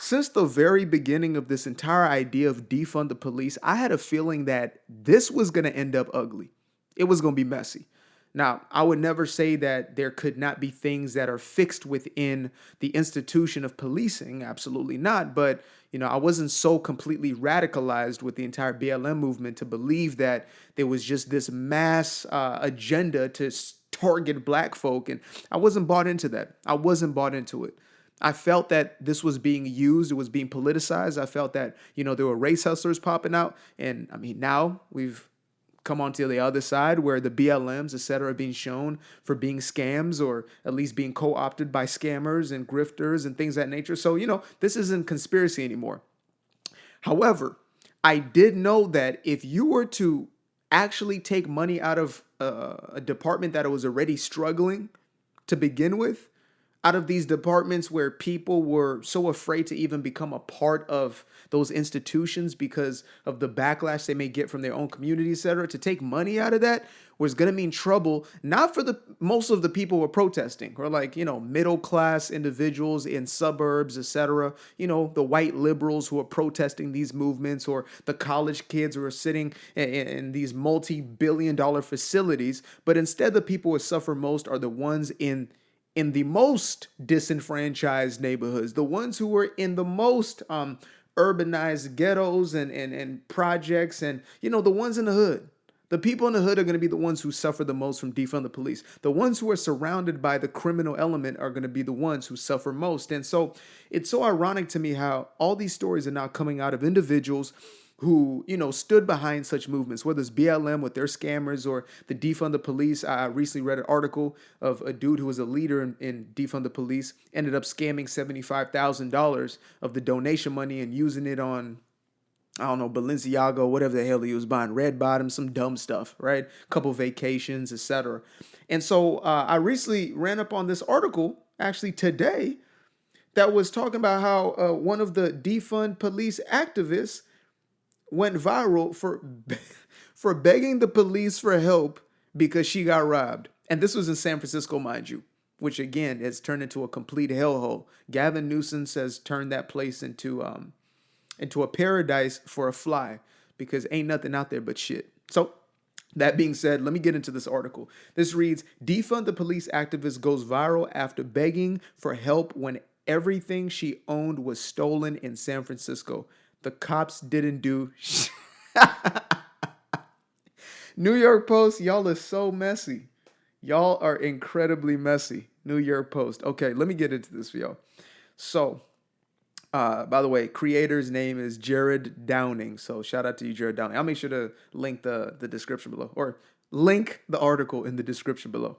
Since the very beginning of this entire idea of defund the police, I had a feeling that this was going to end up ugly. It was going to be messy. Now, I would never say that there could not be things that are fixed within the institution of policing. Absolutely not. But, I wasn't so completely radicalized with the entire BLM movement to believe that there was just this mass agenda to target black folk. And I wasn't bought into that. I wasn't bought into it. I felt that this was being used, it was being politicized. I felt that, there were race hustlers popping out. And I mean, now we've come onto the other side where the BLMs, et cetera, are being shown for being scams or at least being co-opted by scammers and grifters and things of that nature. So, this isn't conspiracy anymore. However, I did know that if you were to actually take money out of a department that was already struggling to begin with, out of these departments where people were so afraid to even become a part of those institutions because of the backlash they may get from their own community, et cetera, to take money out of that was going to mean trouble, not for the most of the people who are protesting, or like, middle class individuals in suburbs, et cetera, the white liberals who are protesting these movements, or the college kids who are sitting in these multi-billion-dollar facilities. But instead, the people who suffer most are the ones in the most disenfranchised neighborhoods, the ones who were in the most urbanized ghettos and projects, and the ones in the hood. The people in the hood are going to be the ones who suffer the most from defund the police. The ones who are surrounded by the criminal element are going to be the ones who suffer most. And so it's so ironic to me how all these stories are now coming out of individuals who, stood behind such movements, whether it's BLM with their scammers or the Defund the Police. I recently read an article of a dude who was a leader in Defund the Police, ended up scamming $75,000 of the donation money and using it on, I don't know, Balenciaga, whatever the hell he was buying, Red Bottom, some dumb stuff, right? A couple vacations, etc. And so I recently ran up on this article, actually today, that was talking about how one of the defund police activists went viral for begging the police for help because she got robbed. And this was in San Francisco, mind you, which again has turned into a complete hellhole. Gavin Newsom has turned that place into a paradise for a fly because ain't nothing out there but shit. So that being said, let me get into this article. This reads, Defund the Police activist goes viral after begging for help when everything she owned was stolen in San Francisco. The cops didn't do New York Post, y'all are so messy. Y'all are incredibly messy. New York Post. Okay, let me get into this for y'all. So, by the way, creator's name is Jared Downing. So shout out to you, Jared Downing. I'll make sure to link the description below, or link the article in the description below.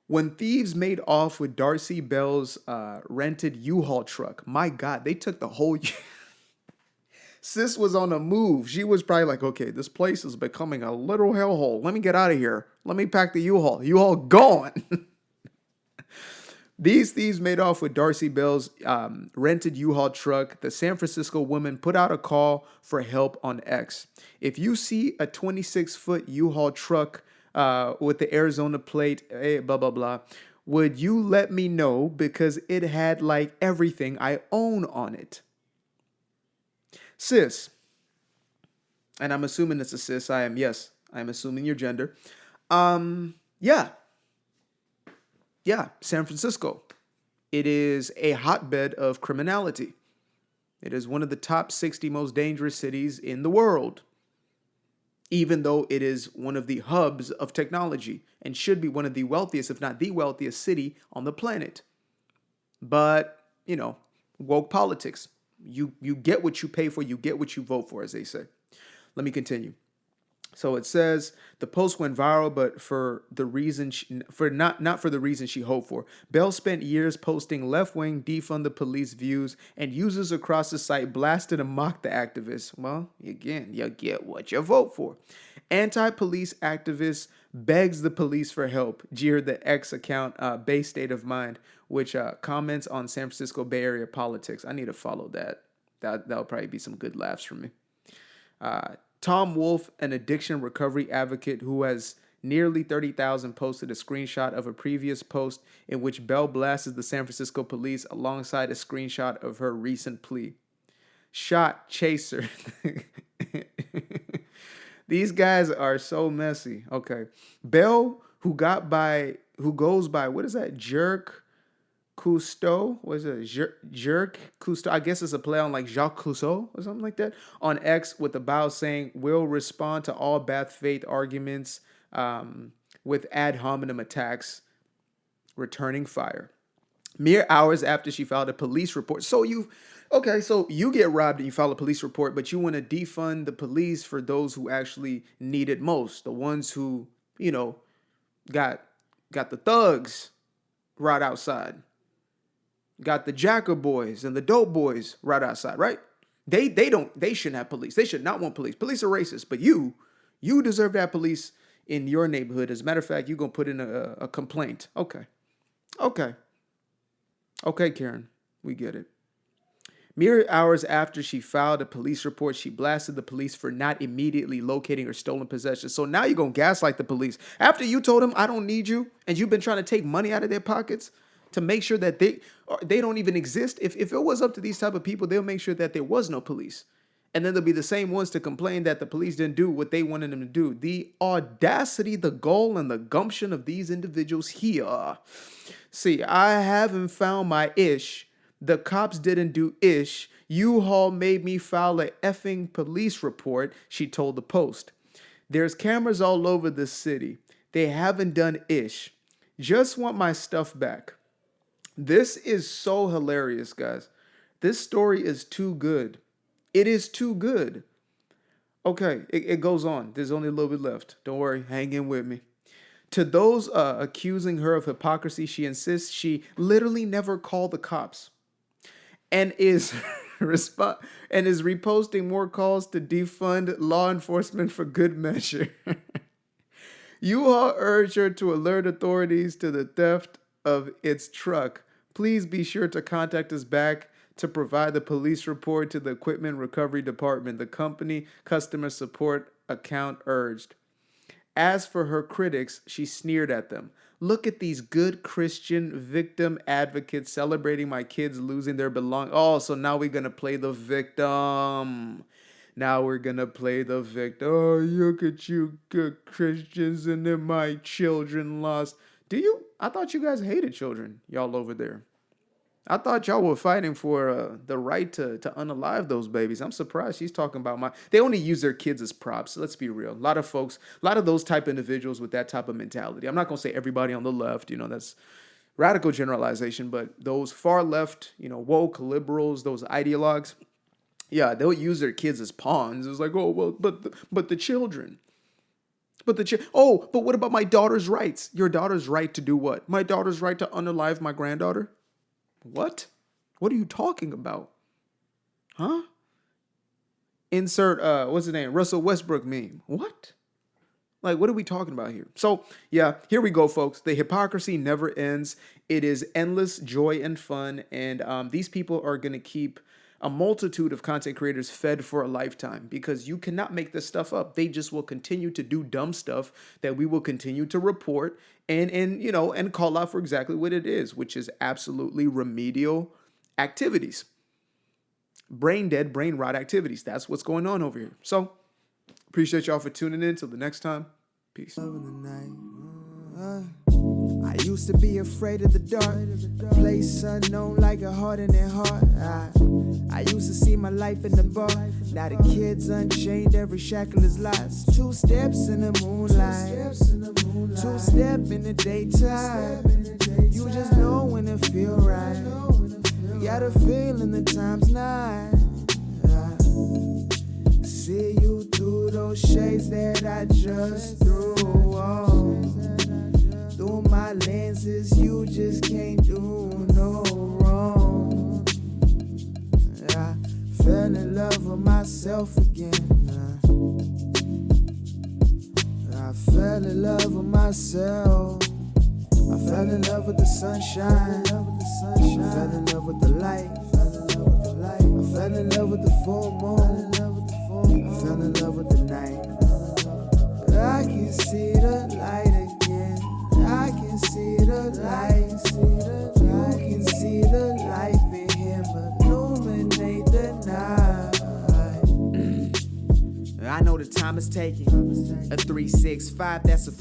When thieves made off with Darcy Bell's rented U-Haul truck, my God, they took the whole... Sis was on the move. She was probably like, okay, this place is becoming a literal hellhole. Let me get out of here. Let me pack the U-Haul. U-Haul gone. These thieves made off with Darcy Bell's rented U-Haul truck. The San Francisco woman put out a call for help on X. If you see a 26-foot U-Haul truck with the Arizona plate, blah, blah, blah, would you let me know because it had like everything I own on it? Sis, and I'm assuming it's a sis. I'm assuming your gender. Yeah, San Francisco. It is a hotbed of criminality. It is one of the top 60 most dangerous cities in the world, even though it is one of the hubs of technology and should be one of the wealthiest, if not the wealthiest city on the planet. But, woke politics. You get what you pay for, you get what you vote for, as they say. Let me continue. So it says the post went viral, but for the reason not for the reason she hoped for. Bell spent years posting left-wing defund the police views, and users across the site blasted and mocked the activists. Well, again, you get what you vote for. Anti-police activists begs the police for help, jeered the X account Bay State of Mind, which comments on San Francisco Bay Area politics. I need to follow that. That'll probably be some good laughs from me. Tom Wolfe, an addiction recovery advocate who has Nearly 30,000 posted a screenshot of a previous post in which Bell blasted the San Francisco police alongside a screenshot of her recent plea. Shot chaser. These guys are so messy. Okay. Bell, who goes by, what is that? Jerk Cousteau? What is it? Jerk Cousteau. I guess it's a play on like Jacques Cousteau or something like that. On X with a bio saying, will respond to all bad faith arguments with ad hominem attacks, returning fire. Mere hours after she filed a police report. So you get robbed and you file a police report, but you want to defund the police for those who actually need it most. The ones who, got the thugs right outside. Got the jacker boys and the dope boys right outside, right? They shouldn't have police. They should not want police. Police are racist, but you deserve to have police in your neighborhood. As a matter of fact, you're going to put in a complaint. Okay, Karen, we get it. Mere hours after she filed a police report, she blasted the police for not immediately locating her stolen possessions. So now you're going to gaslight the police. After you told them, I don't need you, and you've been trying to take money out of their pockets to make sure that they don't even exist. If it was up to these type of people, they'll make sure that there was no police. And then they'll be the same ones to complain that the police didn't do what they wanted them to do. The audacity, the gall, and the gumption of these individuals here. See, I haven't found my ish. The cops didn't do ish. U-Haul made me file a effing police report, she told the Post. There's cameras all over the city. They haven't done ish. Just want my stuff back. This is so hilarious, guys. This story is too good. It is too good. Okay, it goes on. There's only a little bit left. Don't worry. Hang in with me. To those accusing her of hypocrisy, she insists she literally never called the cops and is reposting more calls to defund law enforcement for good measure. U-Haul urged her to alert authorities to the theft of its truck. Please be sure to contact us back to provide the police report to the Equipment Recovery Department, the company customer support account urged. As for her critics, she sneered at them. Look at these good Christian victim advocates celebrating my kids losing their belongings. Oh, so now we're going to play the victim. Oh, look at you good Christians and then my children lost. I thought you guys hated children, y'all over there. I thought y'all were fighting for the right to unalive those babies. I'm surprised she's talking about they only use their kids as props. Let's be real. A lot of those type of individuals with that type of mentality. I'm not going to say everybody on the left, that's radical generalization, but those far left, woke liberals, those ideologues, yeah, they'll use their kids as pawns. It's like, oh, well, but the children. But what about my daughter's rights? Your daughter's right to do what? My daughter's right to unalive my granddaughter? What? What are you talking about? Huh? Insert, what's his name? Russell Westbrook meme. What? Like, what are we talking about here? So, yeah, here we go, folks. The hypocrisy never ends. It is endless joy and fun. And these people are going to keep a multitude of content creators fed for a lifetime because you cannot make this stuff up. They just will continue to do dumb stuff that we will continue to report and call out for exactly what it is, which is absolutely remedial activities. Brain dead, brain rot activities. That's what's going on over here. So appreciate y'all for tuning in. Till the next time. Peace. I used to be afraid of the dark, a place unknown like a heart in their heart. I used to see my life in the bar. Now the kids unchained, every shackle is lost. 2 steps in the moonlight, 2 step in the daytime. You just know when it feel right. You got a feeling the time's not. See you through those shades that I just threw on. Through my lenses, you just can't do no wrong. I fell in love with myself again. I fell in love with myself. I fell in love with the sunshine. I fell in love with the light. I fell in love with the full moon. I fell in love with the night. I can see the light. I know the time is taking. A 365, that's a